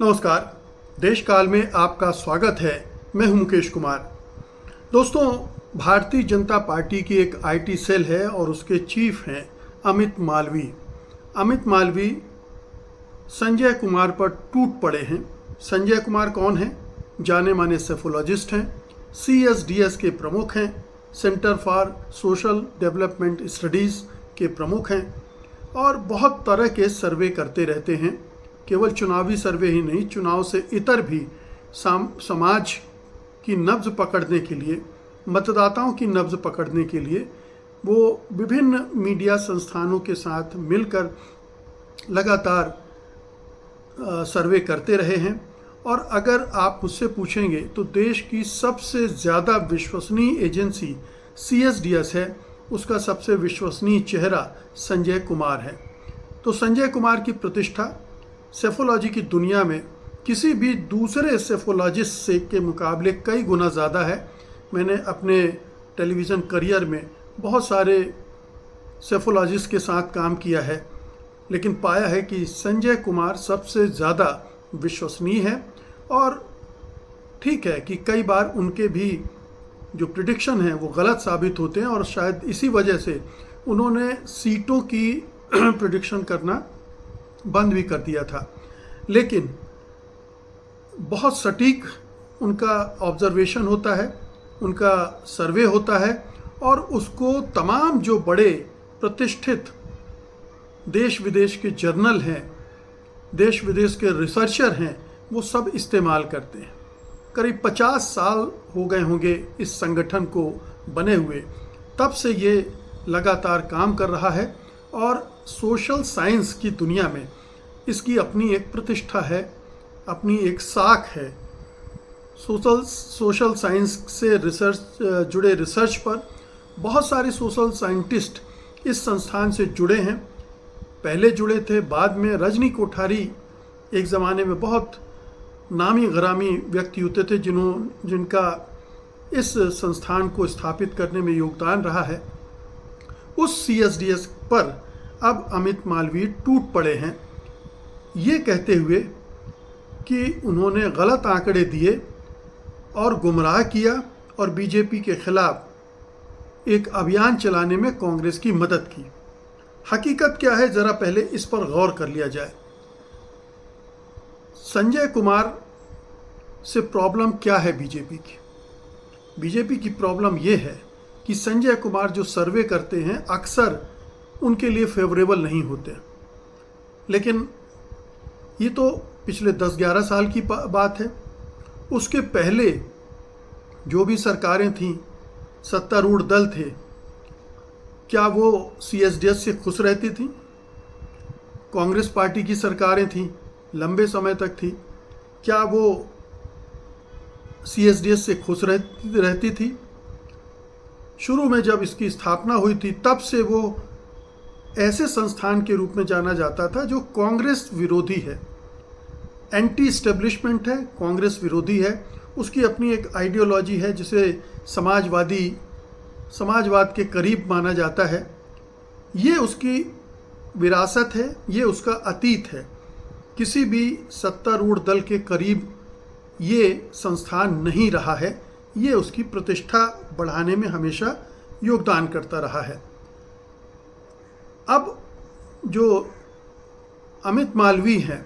नमस्कार। देश काल में आपका स्वागत है। मैं हूं मुकेश कुमार। दोस्तों, भारतीय जनता पार्टी की एक आईटी सेल है और उसके चीफ हैं अमित मालवी। अमित मालवी संजय कुमार पर टूट पड़े हैं। संजय कुमार कौन हैं? जाने माने सेफोलॉजिस्ट हैं, CSDS के प्रमुख हैं, centre for social development studies के प्रमुख हैं और बहुत तरह के सर्वे करते रहते हैं। केवल चुनावी सर्वे ही नहीं, चुनाव से इतर भी समाज की नब्ज पकड़ने के लिए, मतदाताओं की नब्ज पकड़ने के लिए वो विभिन्न मीडिया संस्थानों के साथ मिलकर लगातार सर्वे करते रहे हैं। और अगर आप मुझसे पूछेंगे तो देश की सबसे ज़्यादा विश्वसनीय एजेंसी CSDS है, उसका सबसे विश्वसनीय चेहरा संजय कुमार है। तो संजय कुमार की प्रतिष्ठा सेफोलॉजी की दुनिया में किसी भी दूसरे सेफोलॉजिस्ट से के मुकाबले कई गुना ज़्यादा है। मैंने अपने टेलीविज़न करियर में बहुत सारे सेफोलॉजिस्ट के साथ काम किया है, लेकिन पाया है कि संजय कुमार सबसे ज़्यादा विश्वसनीय है। और ठीक है कि कई बार उनके भी जो प्रिडिक्शन हैं वो गलत साबित होते हैं और शायद इसी वजह से उन्होंने सीटों की प्रिडिक्शन करना बंद भी कर दिया था। लेकिन बहुत सटीक उनका ऑब्जर्वेशन होता है, उनका सर्वे होता है और उसको तमाम जो बड़े प्रतिष्ठित देश विदेश के जर्नल हैं, देश विदेश के रिसर्चर हैं, वो सब इस्तेमाल करते हैं। करीब 50 साल हो गए होंगे इस संगठन को बने हुए, तब से ये लगातार काम कर रहा है और सोशल साइंस की दुनिया में इसकी अपनी एक प्रतिष्ठा है, अपनी एक साख है। सोशल साइंस से जुड़े रिसर्च पर बहुत सारे सोशल साइंटिस्ट इस संस्थान से जुड़े हैं। पहले जुड़े थे, बाद में रजनी कोठारी एक ज़माने में बहुत नामी गरामी व्यक्ति होते थे जिनका इस संस्थान को स्थापित करने में योगदान रहा है। उस CSDS पर अब अमित मालवीय टूट पड़े हैं, ये कहते हुए कि उन्होंने गलत आंकड़े दिए और गुमराह किया और बीजेपी के खिलाफ एक अभियान चलाने में कांग्रेस की मदद की। हकीकत क्या है, ज़रा पहले इस पर गौर कर लिया जाए। संजय कुमार से प्रॉब्लम क्या है बीजेपी की? बीजेपी की प्रॉब्लम ये है कि संजय कुमार जो सर्वे करते हैं अक्सर उनके लिए फेवरेबल नहीं होते। लेकिन ये तो पिछले 10-11 साल की बात है। उसके पहले जो भी सरकारें थीं, सत्तारूढ़ दल थे, क्या वो CSDS से खुश रहती थीं? कांग्रेस पार्टी की सरकारें थीं, लंबे समय तक थी, क्या वो CSDS से खुश रहती थी? शुरू में जब इसकी स्थापना हुई थी तब से वो ऐसे संस्थान के रूप में जाना जाता था जो कांग्रेस विरोधी है, एंटी इस्टेब्लिशमेंट है, कांग्रेस विरोधी है। उसकी अपनी एक आइडियोलॉजी है जिसे समाजवाद के करीब माना जाता है। ये उसकी विरासत है, ये उसका अतीत है। किसी भी सत्तारूढ़ दल के करीब ये संस्थान नहीं रहा है। ये उसकी प्रतिष्ठा बढ़ाने में हमेशा योगदान करता रहा है। अब जो अमित मालवीय हैं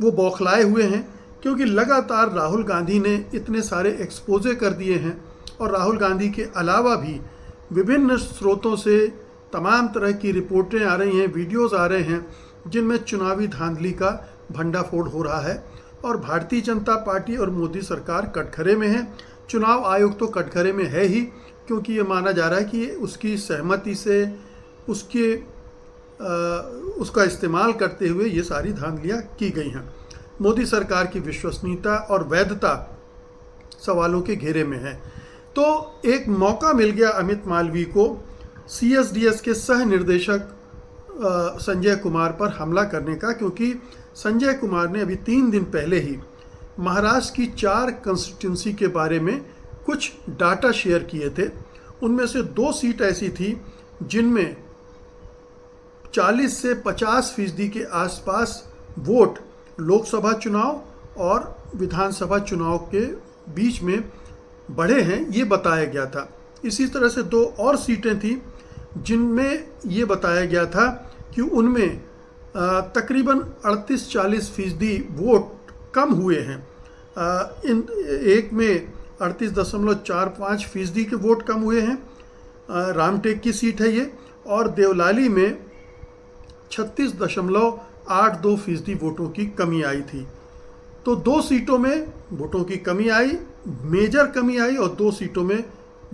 वो बौखलाए हुए हैं क्योंकि लगातार राहुल गांधी ने इतने सारे एक्सपोजे कर दिए हैं और राहुल गांधी के अलावा भी विभिन्न स्रोतों से तमाम तरह की रिपोर्टें आ रही हैं, वीडियोस आ रहे हैं जिनमें चुनावी धांधली का भंडाफोड़ हो रहा है। और भारतीय जनता पार्टी और मोदी सरकार कटघरे में है। चुनाव आयोग तो कटघरे में है ही, क्योंकि ये माना जा रहा है कि उसकी सहमति से उसका इस्तेमाल करते हुए ये सारी धांधलियाँ की गई हैं। मोदी सरकार की विश्वसनीयता और वैधता सवालों के घेरे में है। तो एक मौका मिल गया अमित मालवीय को CSDS के सह निर्देशक संजय कुमार पर हमला करने का, क्योंकि संजय कुमार ने अभी 3 दिन पहले ही महाराष्ट्र की 4 कंस्टिट्यूंसी के बारे में कुछ डाटा शेयर किए थे। उनमें से 2 सीट ऐसी थी जिनमें 40 से 50% के आसपास वोट लोकसभा चुनाव और विधानसभा चुनाव के बीच में बढ़े हैं, ये बताया गया था। इसी तरह से 2 और सीटें थी जिनमें ये बताया गया था कि उनमें तकरीबन 38-40% वोट कम हुए हैं। इन एक में 38.45% के वोट कम हुए हैं, रामटेक की सीट है ये, और देवलाली में 36.82% वोटों की कमी आई थी। तो 2 सीटों में वोटों की कमी आई, मेजर कमी आई, और 2 सीटों में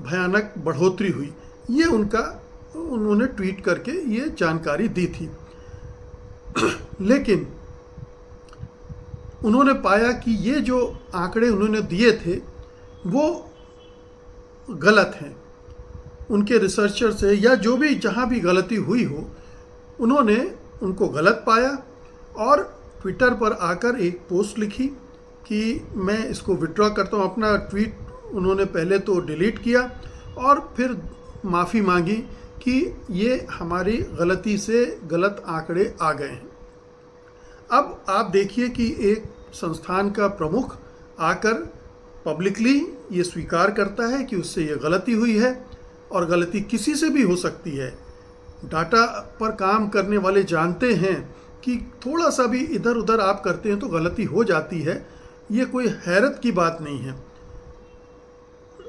भयानक बढ़ोतरी हुई। ये उन्होंने ट्वीट करके ये जानकारी दी थी। लेकिन उन्होंने पाया कि ये जो आंकड़े उन्होंने दिए थे वो गलत हैं। उनके रिसर्चर से या जो भी जहाँ भी गलती हुई हो, उन्होंने उनको गलत पाया और ट्विटर पर आकर एक पोस्ट लिखी कि मैं इसको विड्रॉ करता हूँ। अपना ट्वीट उन्होंने पहले तो डिलीट किया और फिर माफ़ी मांगी कि ये हमारी गलती से गलत आंकड़े आ गए हैं। अब आप देखिए कि एक संस्थान का प्रमुख आकर पब्लिकली ये स्वीकार करता है कि उससे ये गलती हुई है, और गलती किसी से भी हो सकती है। डाटा पर काम करने वाले जानते हैं कि थोड़ा सा भी इधर उधर आप करते हैं तो गलती हो जाती है, ये कोई हैरत की बात नहीं है।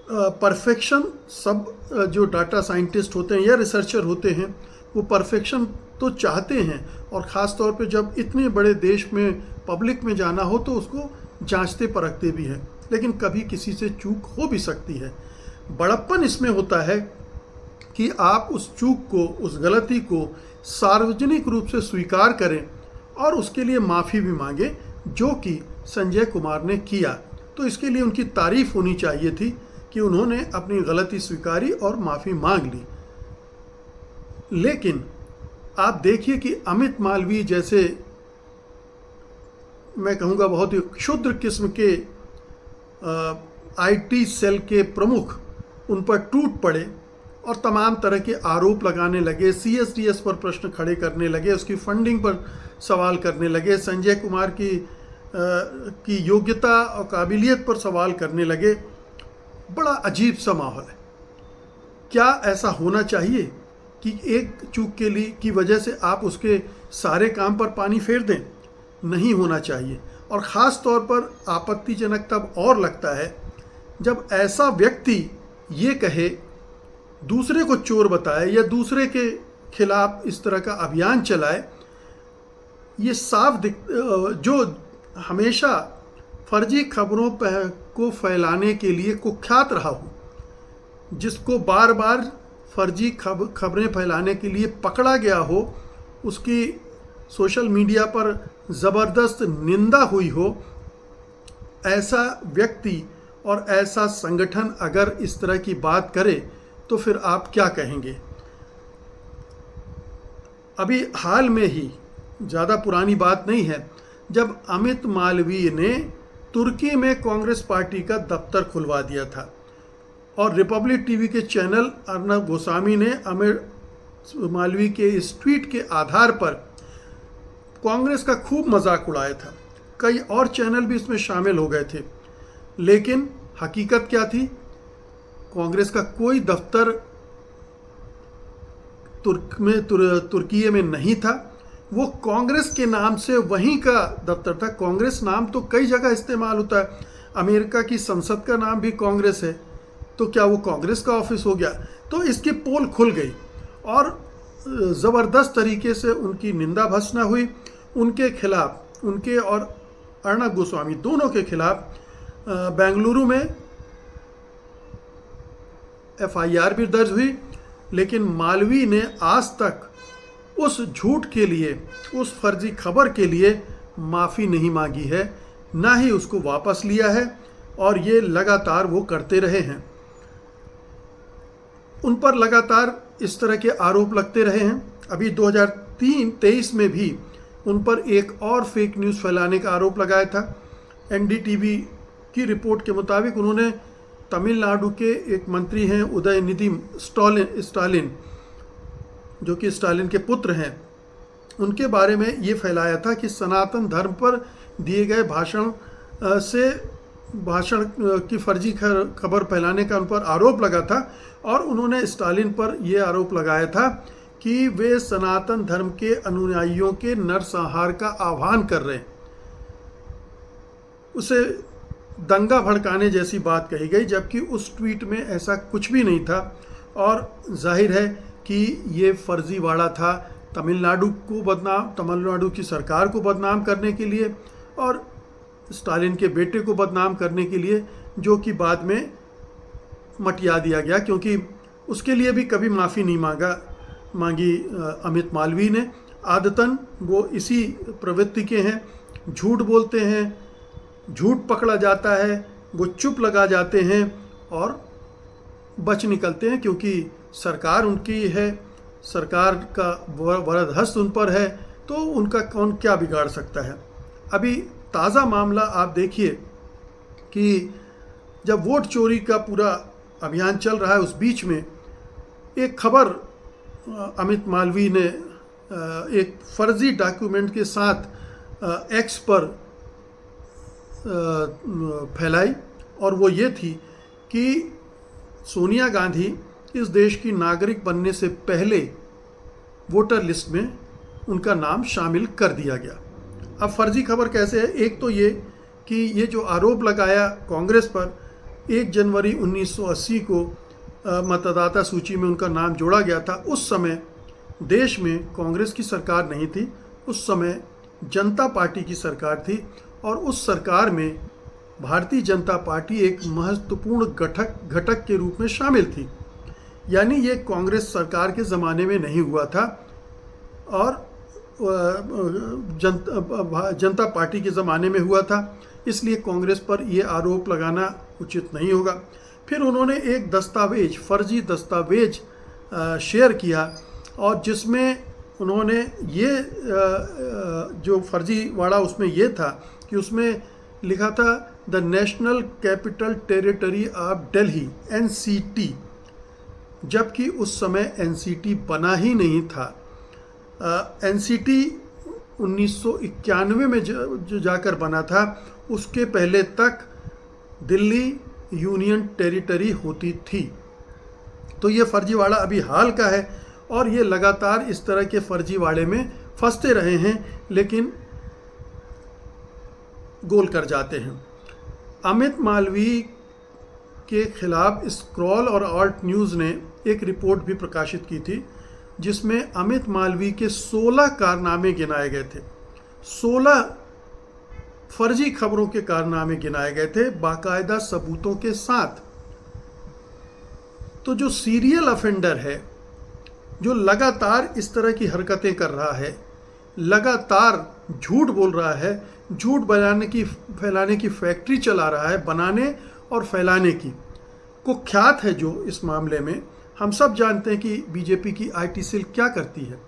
परफेक्शन सब जो डाटा साइंटिस्ट होते हैं या रिसर्चर होते हैं वो परफेक्शन तो चाहते हैं, और ख़ास तौर पे जब इतने बड़े देश में पब्लिक में जाना हो तो उसको जांचते परखते भी हैं। लेकिन कभी किसी से चूक हो भी सकती है। बड़प्पन इसमें होता है कि आप उस चूक को, उस गलती को सार्वजनिक रूप से स्वीकार करें और उसके लिए माफ़ी भी मांगे, जो कि संजय कुमार ने किया। तो इसके लिए उनकी तारीफ़ होनी चाहिए थी कि उन्होंने अपनी गलती स्वीकारी और माफ़ी मांग ली। लेकिन आप देखिए कि अमित मालवीय जैसे, मैं कहूँगा बहुत ही क्षुद्र किस्म के आईटी सेल के प्रमुख उन पर टूट पड़े और तमाम तरह के आरोप लगाने लगे, सीएसडीएस पर प्रश्न खड़े करने लगे, उसकी फंडिंग पर सवाल करने लगे, संजय कुमार की योग्यता और काबिलियत पर सवाल करने लगे। बड़ा अजीब सा माहौल है। क्या ऐसा होना चाहिए कि एक चूक के लिए की वजह से आप उसके सारे काम पर पानी फेर दें? नहीं होना चाहिए। और ख़ास तौर पर आपत्तिजनक तब और लगता है जब ऐसा व्यक्ति ये कहे, दूसरे को चोर बताए या दूसरे के खिलाफ इस तरह का अभियान चलाए। ये साफ जो हमेशा फर्जी खबरों को फैलाने के लिए कुख्यात रहा हो, जिसको बार बार फर्जी खबरें फैलाने के लिए पकड़ा गया हो, उसकी सोशल मीडिया पर ज़बरदस्त निंदा हुई हो, ऐसा व्यक्ति और ऐसा संगठन अगर इस तरह की बात करे तो फिर आप क्या कहेंगे? अभी हाल में ही, ज़्यादा पुरानी बात नहीं है, जब अमित मालवीय ने तुर्की में कांग्रेस पार्टी का दफ्तर खुलवा दिया था और रिपब्लिक टीवी के चैनल अर्नब गोस्वामी ने अमित मालवीय के इस ट्वीट के आधार पर कांग्रेस का खूब मजाक उड़ाया था। कई और चैनल भी इसमें शामिल हो गए थे। लेकिन हकीकत क्या थी? कांग्रेस का कोई दफ्तर तुर्की में नहीं था। वो कांग्रेस के नाम से वहीं का दफ्तर था। कांग्रेस नाम तो कई जगह इस्तेमाल होता है। अमेरिका की संसद का नाम भी कांग्रेस है, तो क्या वो कांग्रेस का ऑफिस हो गया? तो इसकी पोल खुल गई और ज़बरदस्त तरीके से उनकी निंदा भत्सना हुई। उनके खिलाफ, उनके और अर्नब गोस्वामी दोनों के खिलाफ बेंगलुरु में एफआईआर भी दर्ज हुई। लेकिन मालवीय ने आज तक उस झूठ के लिए, उस फर्जी खबर के लिए माफ़ी नहीं मांगी है, ना ही उसको वापस लिया है, और ये लगातार वो करते रहे हैं। उन पर लगातार इस तरह के आरोप लगते रहे हैं। अभी 2023 में भी उन पर एक और फेक न्यूज़ फैलाने का आरोप लगाया था। एनडीटीवी की रिपोर्ट के मुताबिक उन्होंने तमिलनाडु के एक मंत्री हैं उदयनिधि स्टालिन, जो कि स्टालिन के पुत्र हैं, उनके बारे में ये फैलाया था कि सनातन धर्म पर दिए गए भाषण से भाषण की फर्जी खबर फैलाने का उन पर आरोप लगा था और उन्होंने स्टालिन पर यह आरोप लगाया था कि वे सनातन धर्म के अनुयायियों के नरसंहार का आह्वान कर रहे हैं। उसे दंगा भड़काने जैसी बात कही गई, जबकि उस ट्वीट में ऐसा कुछ भी नहीं था और जाहिर है कि ये फर्जीवाड़ा था तमिलनाडु की सरकार को बदनाम करने के लिए और स्टालिन के बेटे को बदनाम करने के लिए, जो कि बाद में मटिया दिया गया क्योंकि उसके लिए भी कभी माफ़ी नहीं मांगी अमित मालवीय ने। आदतन वो इसी प्रवृत्ति के हैं, झूठ बोलते हैं, झूठ पकड़ा जाता है, वो चुप लगा जाते हैं और बच निकलते हैं क्योंकि सरकार उनकी है, सरकार का वरद हस्त उन पर है, तो उनका कौन क्या बिगाड़ सकता है। अभी ताज़ा मामला आप देखिए कि जब वोट चोरी का पूरा अभियान चल रहा है उस बीच में एक खबर अमित मालवीय ने एक फर्जी डॉक्यूमेंट के साथ एक्स पर फैलाई और वो ये थी कि सोनिया गांधी इस देश की नागरिक बनने से पहले वोटर लिस्ट में उनका नाम शामिल कर दिया गया। अब फर्जी खबर कैसे है? एक तो ये कि ये जो आरोप लगाया कांग्रेस पर 1 जनवरी 1980 को मतदाता सूची में उनका नाम जोड़ा गया था। उस समय देश में कांग्रेस की सरकार नहीं थी, उस समय जनता पार्टी की सरकार थी और उस सरकार में भारतीय जनता पार्टी एक महत्वपूर्ण घटक के रूप में शामिल थी। यानी ये कांग्रेस सरकार के ज़माने में नहीं हुआ था और जनता पार्टी के ज़माने में हुआ था, इसलिए कांग्रेस पर ये आरोप लगाना उचित नहीं होगा। फिर उन्होंने एक फर्जी दस्तावेज शेयर किया और जिसमें उन्होंने ये जो फर्जीवाड़ा उसमें ये था कि उसमें लिखा था the national capital territory of Delhi NCT, जबकि उस समय NCT बना ही नहीं था। NCT 1991 में जो जाकर बना था, उसके पहले तक दिल्ली यूनियन टेरिटरी होती थी। तो ये फर्जीवाड़ा अभी हाल का है और ये लगातार इस तरह के फर्जीवाड़े में फंसते रहे हैं लेकिन गोल कर जाते हैं। अमित मालवीय के खिलाफ स्क्रॉल और ऑल्ट न्यूज़ ने एक रिपोर्ट भी प्रकाशित की थी जिसमें अमित मालवीय के 16 कारनामे गिनाए गए थे। 16 फर्जी खबरों के कारनामे गिनाए गए थे बाकायदा सबूतों के साथ। तो जो सीरियल ऑफेंडर है, जो लगातार इस तरह की हरकतें कर रहा है, लगातार झूठ बोल रहा है, झूठ फैलाने की फैक्ट्री चला रहा है, बनाने और फैलाने की कुख्यात है जो इस मामले में हम सब जानते हैं कि बीजेपी की IT सेल क्या करती है।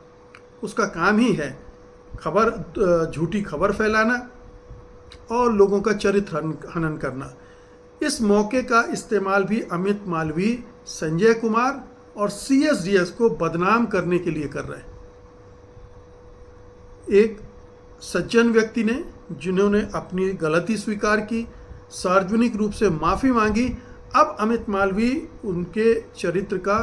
उसका काम ही है झूठी खबर फैलाना और लोगों का चरित्र हनन करना। इस मौके का इस्तेमाल भी अमित मालवीय, संजय कुमार और CSDS को बदनाम करने के लिए कर रहे हैं। एक सज्जन व्यक्ति ने जिन्होंने अपनी गलती स्वीकार की, सार्वजनिक रूप से माफ़ी मांगी, अब अमित मालवीय उनके चरित्र का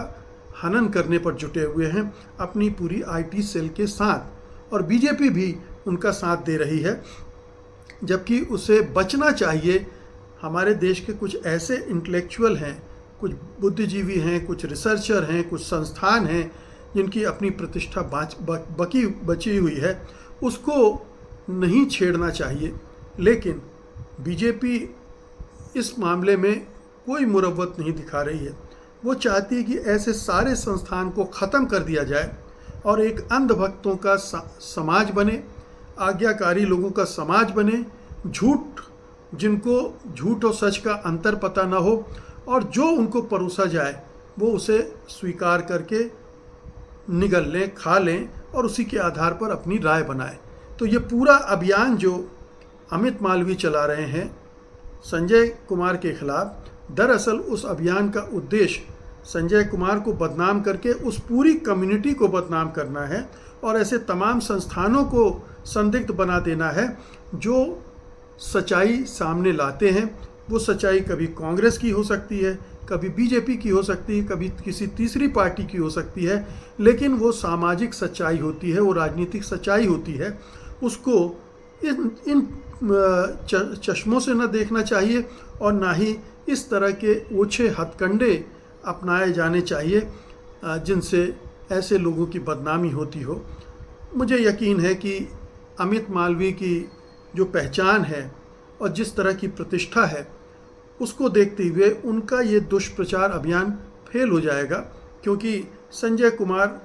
हनन करने पर जुटे हुए हैं अपनी पूरी IT सेल के साथ और बीजेपी भी उनका साथ दे रही है, जबकि उसे बचना चाहिए। हमारे देश के कुछ ऐसे इंटेलेक्चुअल हैं, कुछ बुद्धिजीवी हैं, कुछ रिसर्चर हैं, कुछ संस्थान हैं जिनकी अपनी प्रतिष्ठा बची हुई है, उसको नहीं छेड़ना चाहिए। लेकिन बीजेपी इस मामले में कोई मुरव्वत नहीं दिखा रही है। वो चाहती है कि ऐसे सारे संस्थान को ख़त्म कर दिया जाए और एक अंधभक्तों का समाज बने, आज्ञाकारी लोगों का समाज बने, जिनको झूठ और सच का अंतर पता ना हो और जो उनको परोसा जाए वो उसे स्वीकार करके निगल लें, खा लें और उसी के आधार पर अपनी राय बनाए। तो ये पूरा अभियान जो अमित मालवीय चला रहे हैं संजय कुमार के खिलाफ, दरअसल उस अभियान का उद्देश्य संजय कुमार को बदनाम करके उस पूरी कम्युनिटी को बदनाम करना है और ऐसे तमाम संस्थानों को संदिग्ध बना देना है जो सच्चाई सामने लाते हैं। वो सच्चाई कभी कांग्रेस की हो सकती है, कभी बीजेपी की हो सकती है, कभी किसी तीसरी पार्टी की हो सकती है, लेकिन वो सामाजिक सच्चाई होती है, वो राजनीतिक सच्चाई होती है। उसको इन चश्मों से न देखना चाहिए और ना ही इस तरह के ओछे हथकंडे अपनाए जाने चाहिए जिनसे ऐसे लोगों की बदनामी होती हो। मुझे यकीन है कि अमित मालवीय की जो पहचान है और जिस तरह की प्रतिष्ठा है, उसको देखते हुए उनका ये दुष्प्रचार अभियान फेल हो जाएगा, क्योंकि संजय कुमार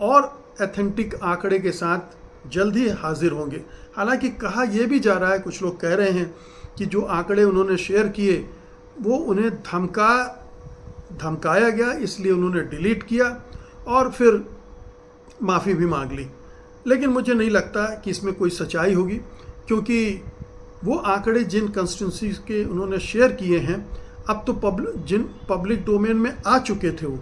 और एथेंटिक आंकड़े के साथ जल्द ही हाजिर होंगे। हालांकि कहा यह भी जा रहा है, कुछ लोग कह रहे हैं कि जो आंकड़े उन्होंने शेयर किए वो उन्हें धमकाया गया, इसलिए उन्होंने डिलीट किया और फिर माफ़ी भी मांग ली। लेकिन मुझे नहीं लगता कि इसमें कोई सच्चाई होगी, क्योंकि वो आंकड़े जिन कंस्टिट्यूंसी के उन्होंने शेयर किए हैं अब तो पब्लिक डोमेन में आ चुके थे, वो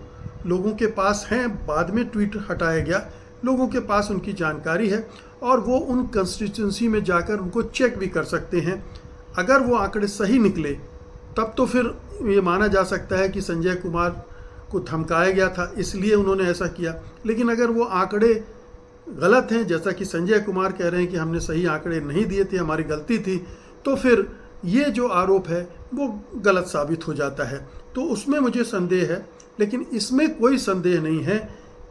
लोगों के पास हैं। बाद में ट्वीट हटाया गया, लोगों के पास उनकी जानकारी है और वो उन कंस्टिट्यूंसी में जाकर उनको चेक भी कर सकते हैं। अगर वो आंकड़े सही निकले तब तो फिर ये माना जा सकता है कि संजय कुमार को धमकाया गया था इसलिए उन्होंने ऐसा किया। लेकिन अगर वो आंकड़े गलत हैं, जैसा कि संजय कुमार कह रहे हैं कि हमने सही आंकड़े नहीं दिए थे, हमारी गलती थी, तो फिर ये जो आरोप है वो गलत साबित हो जाता है। तो उसमें मुझे संदेह है। लेकिन इसमें कोई संदेह नहीं है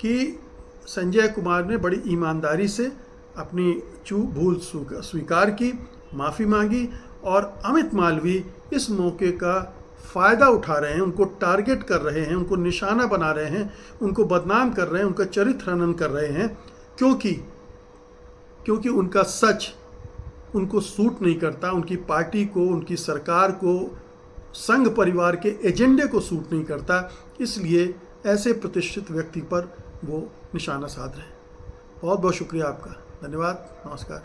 कि संजय कुमार ने बड़ी ईमानदारी से अपनी भूल स्वीकार की, माफ़ी मांगी और अमित मालवीय इस मौके का फ़ायदा उठा रहे हैं, उनको टारगेट कर रहे हैं, उनको निशाना बना रहे हैं, उनको बदनाम कर रहे हैं, उनका चरित्र हनन कर रहे हैं, क्योंकि उनका सच उनको सूट नहीं करता, उनकी पार्टी को, उनकी सरकार को, संघ परिवार के एजेंडे को सूट नहीं करता। इसलिए ऐसे प्रतिष्ठित व्यक्ति पर वो निशाना साध रहे हैं। बहुत बहुत शुक्रिया आपका, धन्यवाद, नमस्कार।